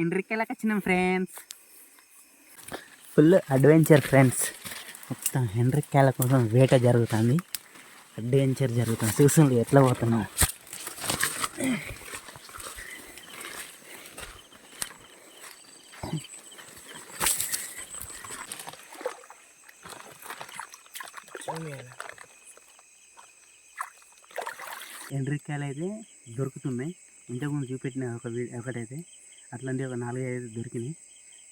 ఎండ్రికాయలకు వచ్చినాం friends. Full adventure friends. మొత్తం ఎండ్రికాయల కోసం వేట జరుగుతుంది, అడ్వెంచర్ జరుగుతుంది. చూస్తుంది ఎట్లా పోతున్నాం. ఎండ్రికాయలు అయితే దొరుకుతున్నాయి. ఇంతకుముందు చూపెట్టిన ఒకటైతే అట్లాంటి ఒక 4-5 దొరికినాయి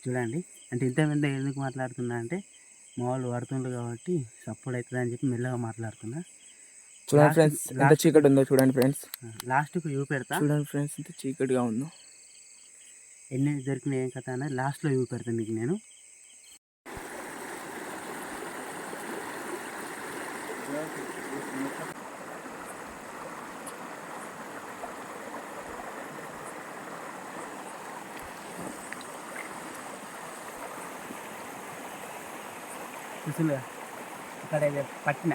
చూడండి. అంటే ఇంతమంది ఎందుకు మాట్లాడుతున్నా అంటే మా వాళ్ళు పడుతుండ్రు కాబట్టి సపోర్ట్ అవుతుంది అని చెప్పి మెల్లగా మాట్లాడుతున్నా. చూడండి ఫ్రెండ్స్ ఎంత చీకటి ఉందో చూడండి ఫ్రెండ్స్. లాస్ట్కి చూపెడతా చూడండి ఫ్రెండ్స్ ఎంత చీకటిగా ఉందో. ఎన్ని దొరికినాయి ఏం కథ అనేది లాస్ట్లో చూపెడతాను మీకు నేను. చూసిందా ఇక్కడ పట్టిన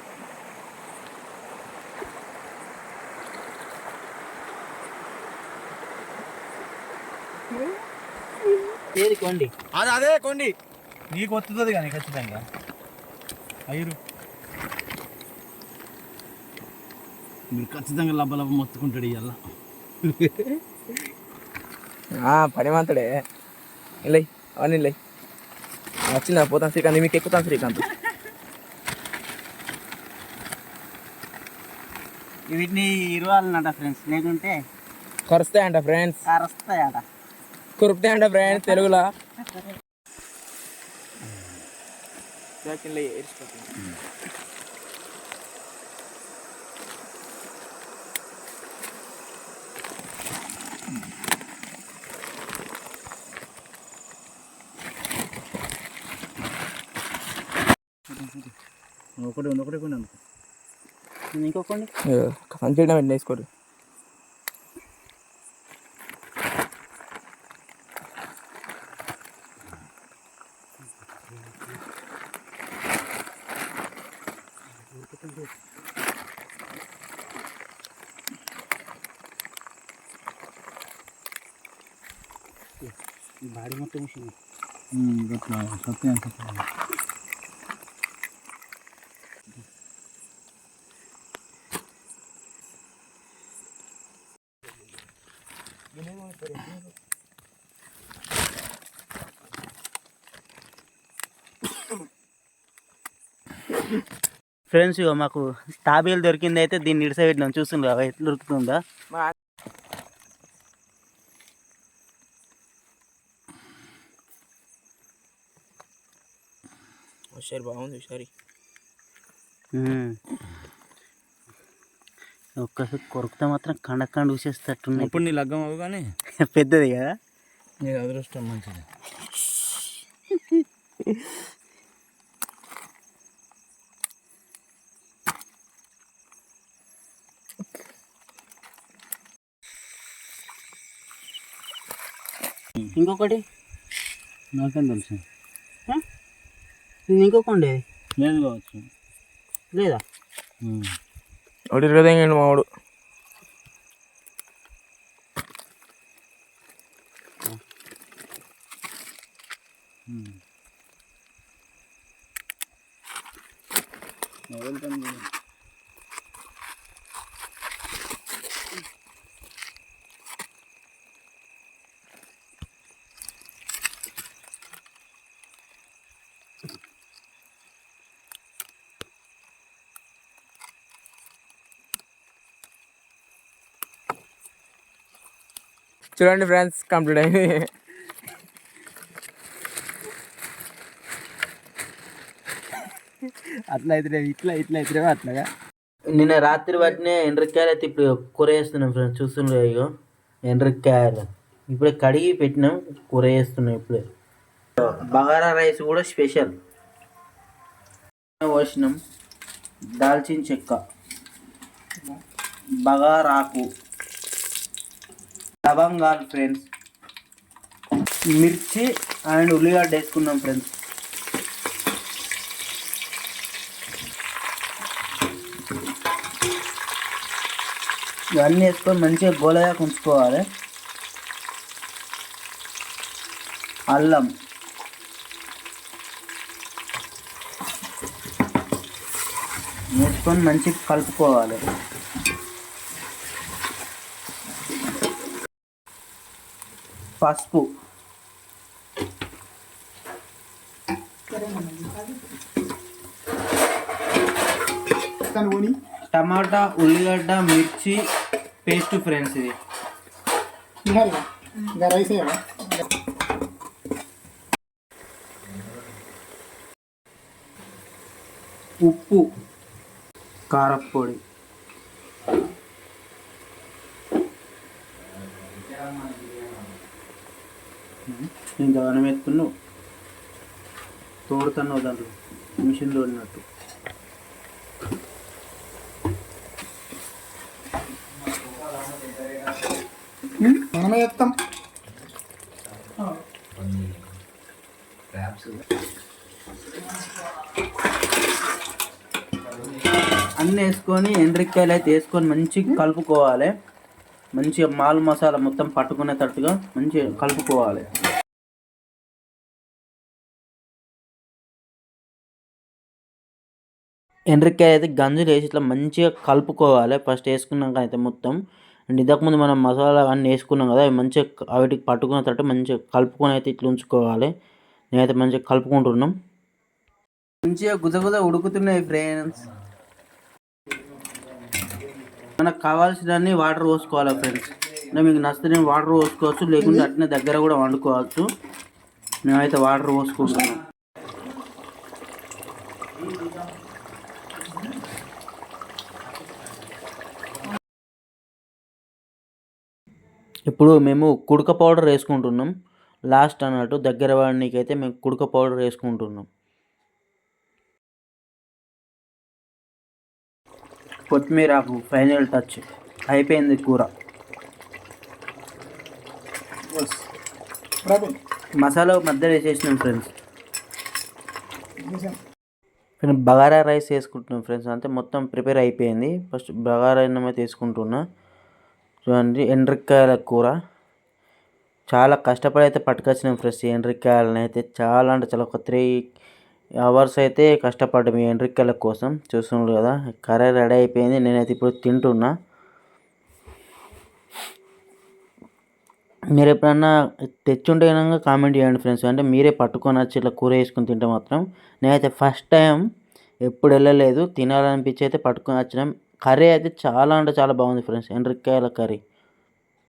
ఏది కొండి, అదే కొండి నీకు వస్తుంది కానీ ఖచ్చితంగా. అయ్యరు మీరు ఖచ్చితంగా లబ్బ మొత్తుకుంటాడు ఇవాళ. పనిమంతుడే ఇలా అవన్నీ ఇలా వచ్చిందా పోతాను శ్రీకాంత్, మీకు ఎక్కుతాను శ్రీకాంత్. వీటిని ఇరవాలన్నట ఫ్రెండ్స్, లేకుంటే కరుస్తాయంట ఫ్రెండ్స్. కరుస్తాయట, కురుపుతాయంట ఫ్రెండ్స్ తెలుగులో. ఒకటి కొన్ని అనుకో, ఇంకొకటి సంచలనం వెంటనే వేసుకోరు. బాడీ మొత్తం మిషన్ సత్యం ఫ్రెండ్స్. ఇక మాకు తాబేలు దొరికింది అయితే దీన్ని ఇడిసపెట్టినాం. చూస్తుండ్రు ఎట్లా దొరుకుతుందా. బాగుంది సరే. ఒక్కసారి కొరుకుతా మాత్రం కండ ఊసేస్తట్టున్నాయి. ఇప్పుడు నీ లగ్గం అవు కానీ పెద్దది కదా, నీకు అదృష్టం మంచిది. ఇంకొకటి నాకేం తెలుసు, ఇంకొకండి లేదు కావచ్చు. లేదా ఒకటి 20 మావాడు. చూడండి ఫ్రెండ్స్ కంప్లీట్ అయింది. అట్లా అయితే ఇట్లా అయితే అట్లాగా. నిన్న రాత్రి వాటినే ఎండ్రికాయలు అయితే ఇప్పుడు కూర వేస్తున్నాం ఫ్రెండ్స్. చూస్తున్నాం ఇగో ఎండ్రికాయలు ఇప్పుడే కడిగి పెట్టినాం, కూర వేస్తున్నాం ఇప్పుడే. బగారా రైస్ కూడా స్పెషల్ పోసినాం. దాల్చిన చెక్క, బగారాకు, లవంగాలు ఫ్రెండ్స్, మిర్చి అండ్ ఉల్లిగడ్డ వేసుకున్నాం ఫ్రెండ్స్. ఇవన్నీ వేసుకొని మంచిగా గోలగా ఉంచుకోవాలి. అల్లం, వేసుకొని మంచిగా కలుపుకోవాలి. పసుపు, టమాటా, ఉల్లిగడ్డ, మిర్చి పేస్ట్ ఫ్రెండ్స్. ఇది ఉప్పు, కారప్పొడి, ఇంకా మనం ఎత్తుకున్నావు తోడుతున్నావు దాంట్లో మిషన్ తోడినట్టు. మనమే చెప్తాం. అన్నీ వేసుకొని ఎండ్రికాయలు అయితే వేసుకొని మంచిగా కలుపుకోవాలి. మంచిగా మాల్ మసాలా మొత్తం పట్టుకునేటట్టుగా మంచిగా కలుపుకోవాలి. ఎండ్రికాయ అయితే గంజులు వేసి ఇట్లా మంచిగా కలుపుకోవాలి. ఫస్ట్ వేసుకున్నాక అయితే మొత్తం అండ్ ఇంతకుముందు మనం మసాలా అన్నీ వేసుకున్నాం కదా, అవి మంచిగా వాటికి పట్టుకునేటట్టు మంచిగా కలుపుకొని అయితే ఇట్లా ఉంచుకోవాలి. నేనైతే మంచిగా కలుపుకుంటున్నాం. మంచిగా గుదగుద ఉడుకుతున్నాయి ఫ్రెండ్స్. మనకు కావాల్సినన్ని వాటర్ పోసుకోవాలి ఫ్రెండ్స్. అంటే మీకు నచ్చితే వాటర్ పోసుకోవచ్చు, లేకుంటే అట్నే దగ్గర కూడా వండుకోవచ్చు. మేమైతే వాటర్ పోసుకుంటున్నాం. ఇప్పుడు మేము కుడక పౌడర్ వేసుకుంటున్నాం. లాస్ట్ అన్నట్టు దగ్గర వాడికి అయితే మేము కుడక పౌడర్ వేసుకుంటున్నాం. కొత్తిమీర ఆకు ఫైనల్ టచ్. అయిపోయింది కూర. మసాలా మధ్యలో వేసేసినాం ఫ్రెండ్స్. బగారా రైస్ వేసుకుంటున్నాం ఫ్రెండ్స్. అంటే మొత్తం ప్రిపేర్ అయిపోయింది. ఫస్ట్ బగారా అన్నం అయితే వేసుకుంటున్నా. చూడండి ఎండ్రికాయల కూర. చాలా కష్టపడి అయితే పట్టుకొచ్చినాం ఫ్రెండ్స్. ఈ ఎండ్రికాయలని అయితే చాలా అంటే చాలా ఒక 3 hours అయితే కష్టపడ్డాం ఈ ఎండ్రికాయల కోసం. చూస్తున్నారు కదా, కర్రీ రెడీ అయిపోయింది. నేనైతే ఇప్పుడు తింటున్నా. మీరు ఎప్పుడన్నా తెచ్చుంటే కనుక కామెంట్ చేయండి ఫ్రెండ్స్. అంటే మీరే పట్టుకొని వచ్చి ఇట్లా కూర వేసుకొని తింటే మాత్రం. నేనైతే ఫస్ట్ టైం, ఎప్పుడు వెళ్ళలేదు, తినాలనిపించి అయితే పట్టుకొని వచ్చినాం. కర్రీ అయితే చాలా అంటే చాలా బాగుంది ఫ్రెండ్స్, ఎండ్రికాయల కర్రీ.